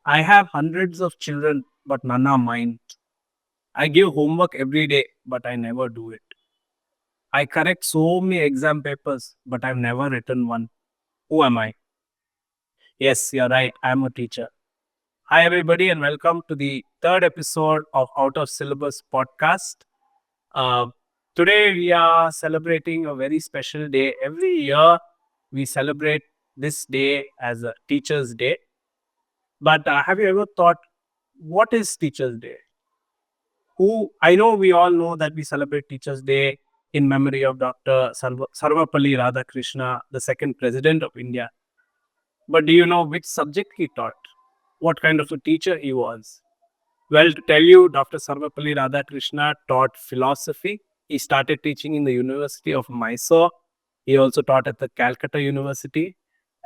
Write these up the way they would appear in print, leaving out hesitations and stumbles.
I have hundreds of children, but none are mine. I give homework every day, but I never do it. I correct so many exam papers, but I've never written one. Who am I? Yes, you're right. I'm a teacher. Hi, everybody, and welcome to the third episode of Out of Syllabus podcast. Uh, Today, we are celebrating a very special day. Every year, we celebrate this day as a Teacher's Day. But have you ever thought, what is Teacher's Day? I know we all know that we celebrate Teachers' Day in memory of Dr. Sarvapalli Radhakrishna, the second president of India. But do you know which subject he taught? What kind of a teacher he was? Well, to tell you, Dr. Sarvapalli Radhakrishna taught philosophy. He started teaching in the University of Mysore. He also taught at the Calcutta University.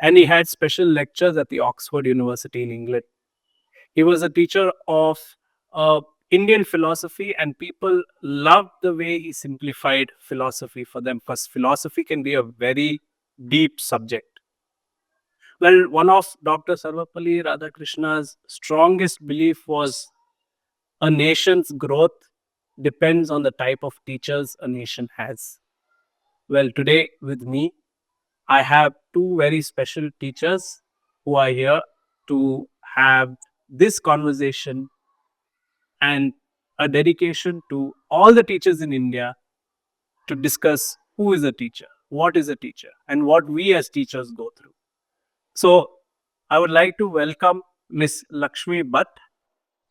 And he had special lectures at the Oxford University in England. He was a teacher of Indian philosophy, and people loved the way he simplified philosophy for them because philosophy can be a very deep subject. Well, one of Dr. Sarvapalli Radhakrishna's strongest belief was a nation's growth depends on the type of teachers a nation has. Well, today with me, I have two very special teachers who are here to have this conversation and a dedication to all the teachers in India to discuss who is a teacher, what is a teacher, and what we as teachers go through. So, I would like to welcome Miss Lakshmi Bhat.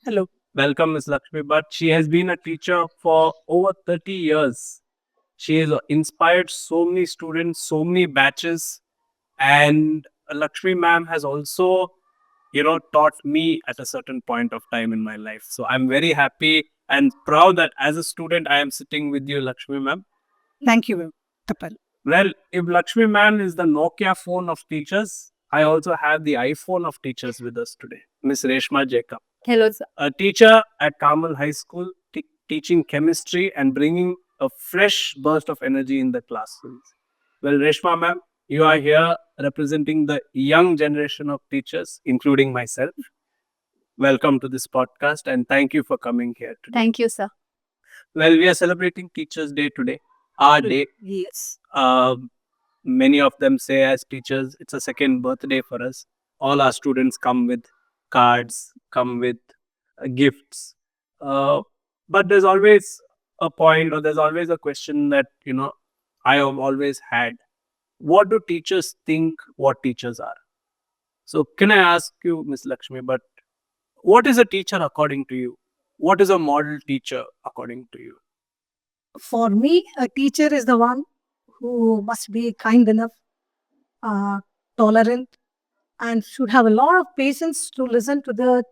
Hello. Welcome, Miss Lakshmi Bhat. She has been a teacher for over 30 years. She has inspired so many students, so many batches, and Lakshmi ma'am has also taught me at a certain point of time in my life. So I'm very happy and proud that as a student I am sitting with you, Lakshmi ma'am. Thank you, Tapan. Well, if Lakshmi ma'am is the Nokia phone of teachers, I also have the iPhone of teachers with us today, Miss Reshma Jacob. Hello, sir. A teacher at Carmel High School, teaching chemistry and bringing a fresh burst of energy in the classrooms. Well, Reshma ma'am, you are here representing the young generation of teachers, including myself. Welcome to this podcast and thank you for coming here today. Thank you, sir. Well, we are celebrating Teachers' Day today, our day. Yes. Many of them say, as teachers, it's a second birthday for us. All our students come with cards, come with gifts. But there's always a point, or there's always a question that, I have always had. What do teachers think what teachers are? So, can I ask you, Miss Lakshmi, but what is a teacher according to you? What is a model teacher according to you? For me, a teacher is the one who must be kind enough, tolerant, and should have a lot of patience to listen to the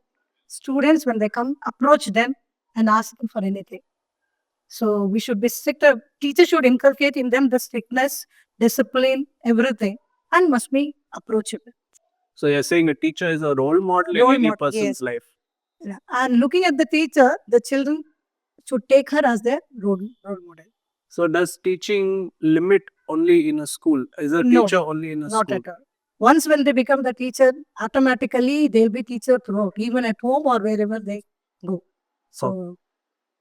students when they come, approach them and ask them for anything. So we should be strict. A teacher should inculcate in them the strictness, discipline, everything, and must be approachable. So you're saying a teacher is a role model in any person's life. Yeah. And looking at the teacher, the children should take her as their role model. So does teaching limit only in a school? Is a No, teacher only in a Not school? at all. Once when they become the teacher, automatically they'll be teacher throughout, even at home or wherever they go. So,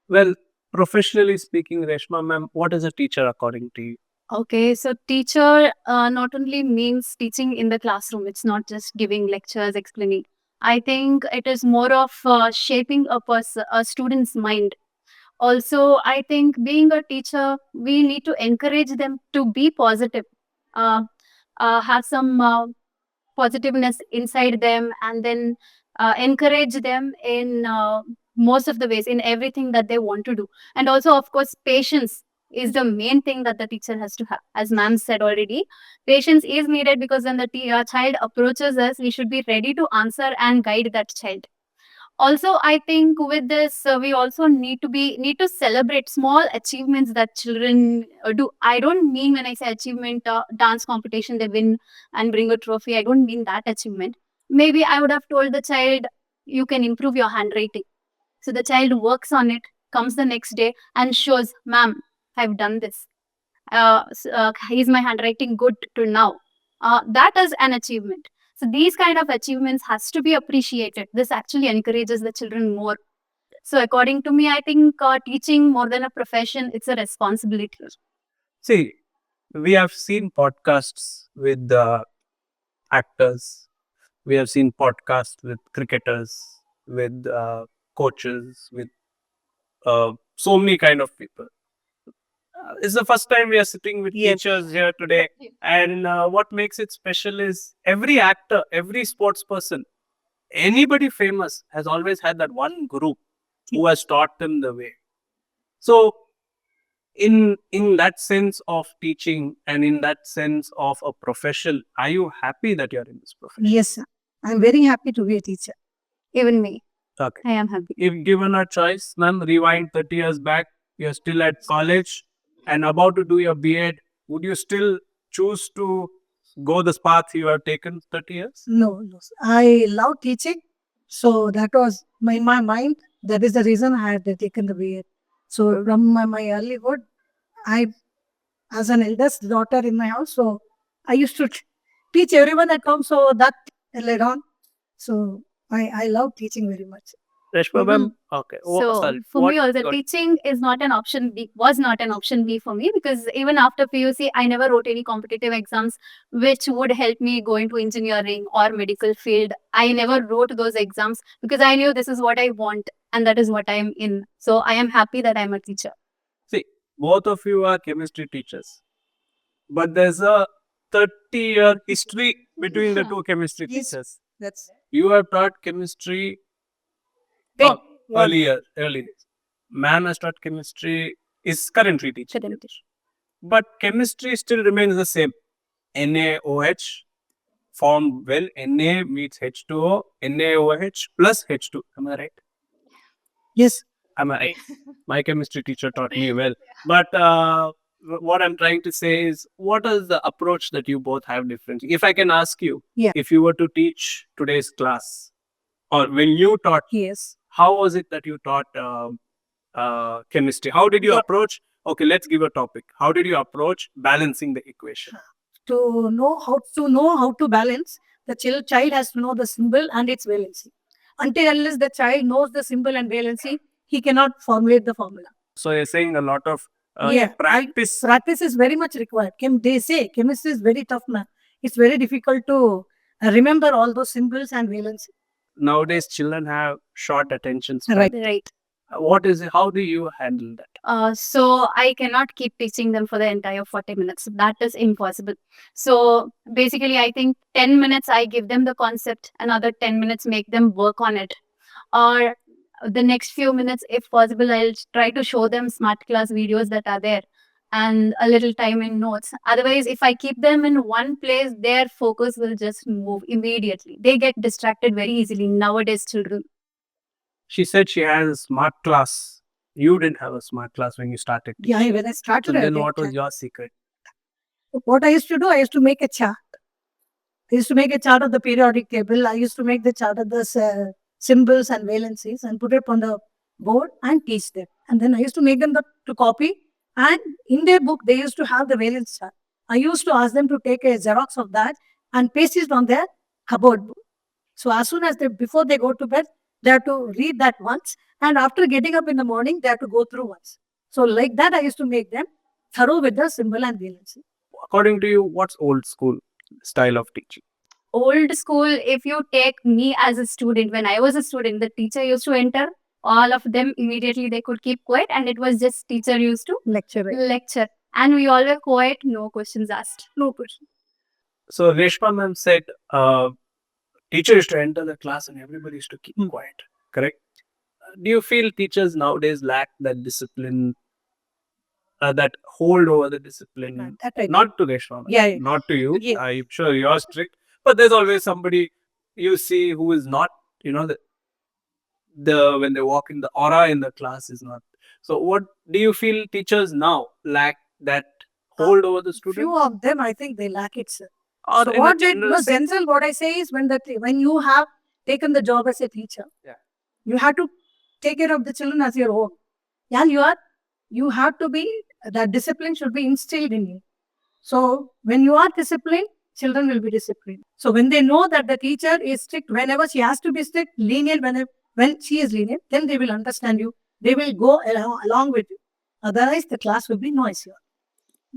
Well, professionally speaking, Reshma ma'am, what is a teacher according to you? Okay, so teacher not only means teaching in the classroom, it's not just giving lectures, explaining. I think it is more of shaping a student's mind. Also, I think being a teacher, we need to encourage them to be positive, uh, have some positiveness inside them, and then encourage them in most of the ways in everything that they want to do. And also, of course, patience is the main thing that the teacher has to have. As ma'am said already, patience is needed because when the child approaches us, we should be ready to answer and guide that child. Also, I think with this, we also need to celebrate small achievements that children do. I don't mean when I say achievement, dance competition, they win and bring a trophy. I don't mean that achievement. Maybe I would have told the child, you can improve your handwriting. So the child works on it, comes the next day and shows, ma'am, I've done this. Is my handwriting good till now? That is an achievement. So these kind of achievements has to be appreciated. This actually encourages the children more. So according to me, I think teaching more than a profession, it's a responsibility. See, we have seen podcasts with actors. We have seen podcasts with cricketers, with coaches, with so many kind of people. It's the first time we are sitting with teachers here today. And what makes it special is every actor, every sports person, anybody famous has always had that one guru who has taught them the way. So, in that sense of teaching and in that sense of a profession, are you happy that you're in this profession? Yes, sir. I'm very happy to be a teacher. Even me, Okay. I am happy. If given a choice, ma'am, rewind 30 years back, you're still at college and about to do your B.Ed, would you still choose to go this path you have taken 30 years? No, no. I love teaching. So that was in my mind. That is the reason I had taken the B.Ed. So from my earlyhood, I, as an eldest daughter in my house, so I used to teach everyone at home. So that led on. So I love teaching very much. Reshma, ma'am? Okay. So sorry. for What me also, got- teaching is not an option B, was not an option B for me, because even after PUC, I never wrote any competitive exams which would help me go into engineering or medical field. I never wrote those exams because I knew this is what I want and that is what I am in. So I am happy that I'm a teacher. See, both of you are chemistry teachers, but there's a 30-year history between the two chemistry Yes. teachers. That's You have taught chemistry big. early days. Ma'am has taught chemistry, is currently teaching. Currently. But chemistry still remains the same. NaOH formed well. Na meets H2O, NaOH plus H2. Am I right? Yes. Am I right? My chemistry teacher taught me well. But what I'm trying to say is, what is the approach that you both have differently? If I can ask you, Yeah. if you were to teach today's class, or when you taught, Yes. how was it that you taught chemistry? How did you Yeah. approach? Okay, let's give a topic. How did you approach balancing the equation? To know how to balance, the child has to know the symbol and its valency. Until unless the child knows the symbol and valency, he cannot formulate the formula. So you're saying a lot of practice. Practice is very much required. They say chemistry is very tough, man. It's very difficult to remember all those symbols and valency. Nowadays, children have short attention span. Right. What is it? How do you handle that? So I cannot keep teaching them for the entire 40 minutes. That is impossible. So basically, I think 10 minutes I give them the concept, another 10 minutes make them work on it. Or the next few minutes, if possible, I'll try to show them smart class videos that are there and a little time in notes. Otherwise, if I keep them in one place, their focus will just move immediately. They get distracted very easily nowadays, children. She said she has a smart class. You didn't have a smart class when you started. Yeah, when I started, So I then did what was that. your secret? What I used to do, I used to make a chart. I used to make a chart of the periodic table. I used to make the chart of the symbols and valencies and put it on the board and teach them. And then I used to make them to copy. And in their book, they used to have the valence chart. I used to ask them to take a Xerox of that and paste it on their cupboard book. So as soon as before they go to bed, they have to read that once. And after getting up in the morning, they have to go through once. So like that, I used to make them thorough with the symbol and valency. According to you, what's old school style of teaching? Old school, if you take me as a student, when I was a student, the teacher used to enter, all of them immediately they could keep quiet, and it was just teacher used to lecture. And we all were quiet, no questions asked. No question. So Reshma ma'am said, teacher used to enter the class and everybody used to keep quiet. Correct? Do you feel teachers nowadays lack that discipline, that hold over the discipline? That I Not to Reshma ma'am, Yeah, yeah. not to you. Yeah. I'm sure you're strict, but there's always somebody you see who is not. When they walk in, the aura in the class is not. So what do you feel teachers now lack that hold over the student? Few of them, I think they lack it, sir. Or So in a what general sense? general, what I say is when you have taken the job as a teacher, you have to take care of the children as your own. And you have to be, that discipline should be instilled in you. So when you are disciplined, children will be disciplined. So when they know that the teacher is strict, whenever she has to be strict, lenient, when she is lenient, then they will understand you. They will go along with you. Otherwise, the class will be noisier.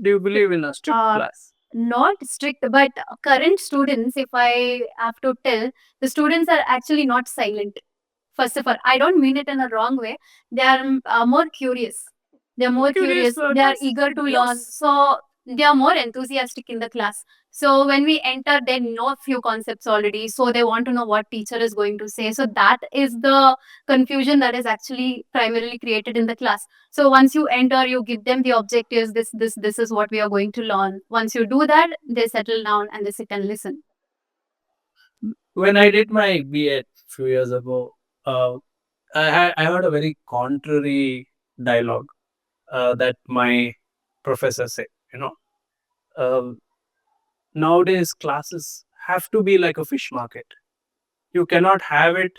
Do you believe in a strict class? Not strict, but current students, if I have to tell, the students are actually not silent. First of all, I don't mean it in a wrong way. They are more curious. They are more curious. They are yes, eager to learn. yes. So they are more enthusiastic in the class. So when we enter, they know a few concepts already. So they want to know what teacher is going to say. So that is the confusion that is actually primarily created in the class. So once you enter, you give them the objectives. This is what we are going to learn. Once you do that, they settle down and they sit and listen. When I did my B.Ed few years ago, I heard a very contrary dialogue that my professor said. Um, nowadays classes have to be like a fish market. You cannot have it.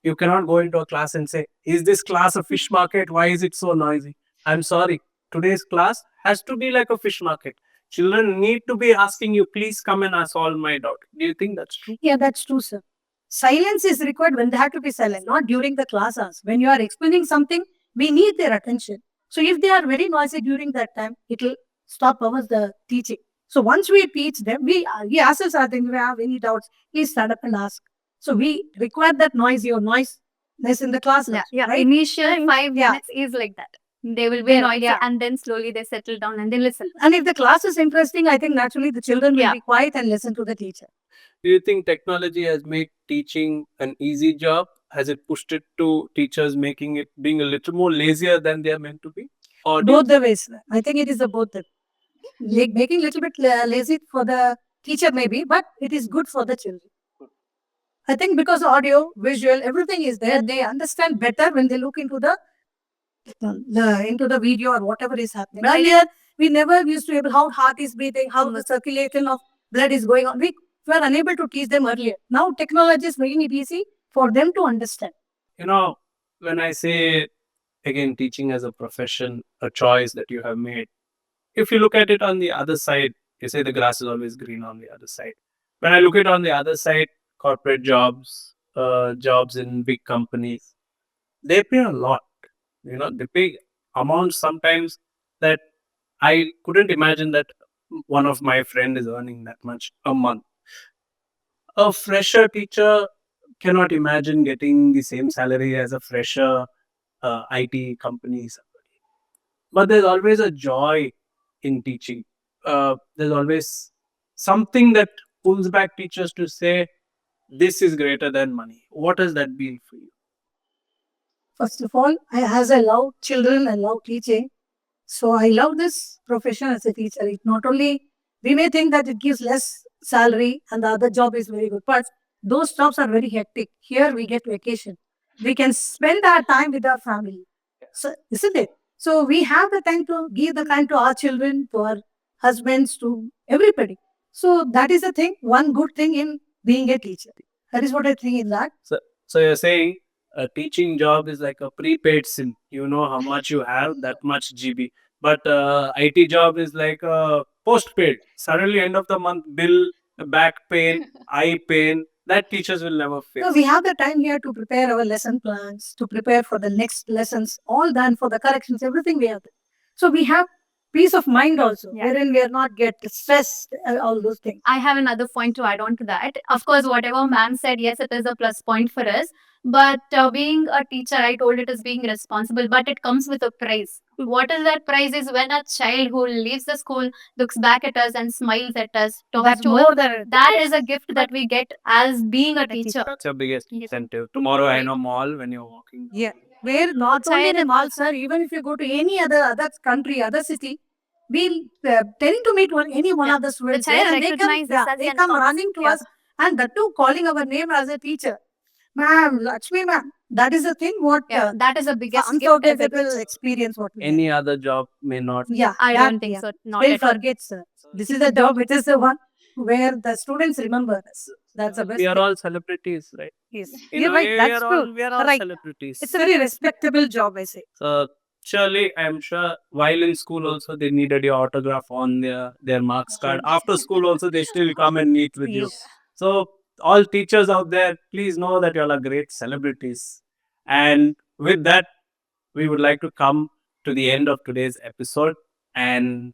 You cannot go into a class and say, "Is this class a fish market? Why is it so noisy?" I'm sorry. Today's class has to be like a fish market. Children need to be asking you, "Please come and solve my doubt." Do you think that's true? Yeah, that's true, sir. Silence is required when they have to be silent, not during the class hours. When you are explaining something, we need their attention. So if they are very noisy during that time, it will stop the teaching. So once we teach them, we ask us, I think, if we have any doubts, please stand up and ask. So we require that noisy or noiseless in the class. Yeah. Right? Initial 5 Yeah. minutes is like that. They will be Yeah, noisy yeah. and then slowly they settle down and they listen. And if the class is interesting, I think naturally the children will Yeah. be quiet and listen to the teacher. Do you think technology has made teaching an easy job? Has it pushed it to teachers making it being a little more lazier than they are meant to be? Or do you Both the ways. I think it is a both. Like making a little bit lazy for the teacher maybe, but it is good for the children. I think because audio, visual, everything is there, they understand better when they look into the video or whatever is happening. Earlier, we never used to able how heart is beating, how the circulation of blood is going on. We were unable to teach them earlier. Now technology is making it easy for them to understand. when I say again, teaching as a profession, a choice that you have made, if you look at it on the other side, you say the grass is always green on the other side. When I look at it on the other side, corporate jobs, jobs in big companies, they pay a lot. They pay amounts sometimes that I couldn't imagine that one of my friend is earning that much a month. A fresher teacher cannot imagine getting the same salary as a fresher IT company. But there's always a joy in teaching. There's always something that pulls back teachers to say, this is greater than money. What has that been for you? First of all, as I love children, I love teaching. So I love this profession as a teacher. It not only, we may think that it gives less salary and the other job is very good, but those jobs are very hectic. Here we get vacation. We can spend our time with our family. So, isn't it? So we have the time to give the time to our children, to our husbands, to everybody. So that is the thing, one good thing in being a teacher. That is what I think in that. So you're saying a teaching job is like a prepaid SIM. You know how much you have, that much GB. But IT job is like a postpaid. Suddenly, end of the month bill, back pain, eye pain. That teachers will never face. So we have the time here to prepare our lesson plans, to prepare for the next lessons, all done for the corrections, everything we have. So we have peace of mind also, wherein we are not get stressed, all those things. I have another point to add on to that. Of course, whatever ma'am said, yes, it is a plus point for us. But being a teacher, I told it is being responsible, but it comes with a price. What is that price is when a child who leaves the school looks back at us and smiles at us, talks That's to us. more than That is a gift that we get as being a teacher. That's your biggest incentive. Tomorrow, I know mall when you're walking. Yeah. Where not only in a mall, sir, even if you go to any other country, other city, we tend to meet any one of the students child there and they come, recognizes us they and come comes. running to us and that too calling our name as a teacher. Ma'am, Lakshmi ma'am, that is the thing what That is the biggest gift as a unforgettable teacher. experience what we Any other job may not. yeah, I that- don't think yeah. so. Not We'll at all. forget, sir. This is the job which is the one where the students remember us. That's the best We are thing. all celebrities, right? Yes. In You're a right, way, that's true. we are all Right. celebrities. It's a very respectable job, I say. So Surely, I'm sure while in school also they needed your autograph on their marks card. After school also they still come and meet with you. Yes. So all teachers out there, please know that you all are great celebrities. And with that, we would like to come to the end of today's episode. And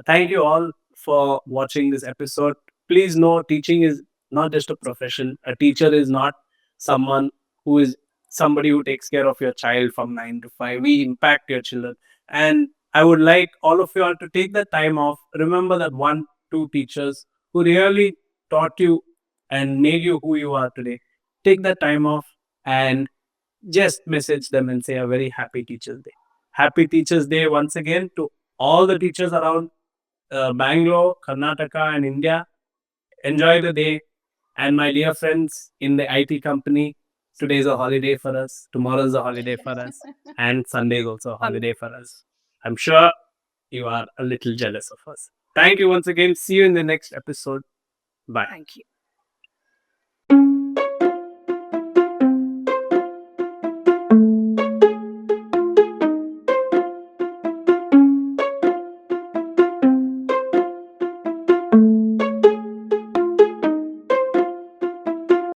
thank you all for watching this episode. Please know teaching is not just a profession. A teacher is not someone who is somebody who takes care of your child from 9 to 5. We impact your children. And I would like all of you all to take the time off. Remember that one, two teachers who really taught you and made you who you are today. Take the time off and just message them and say a very happy Teachers Day. Happy Teachers Day once again to all the teachers around Bangalore, Karnataka, and India. Enjoy the day. And my dear friends in the IT company, today is a holiday for us. Tomorrow is a holiday for us. And Sunday is also a holiday for us. I'm sure you are a little jealous of us. Thank you once again. See you in the next episode. Bye. Thank you.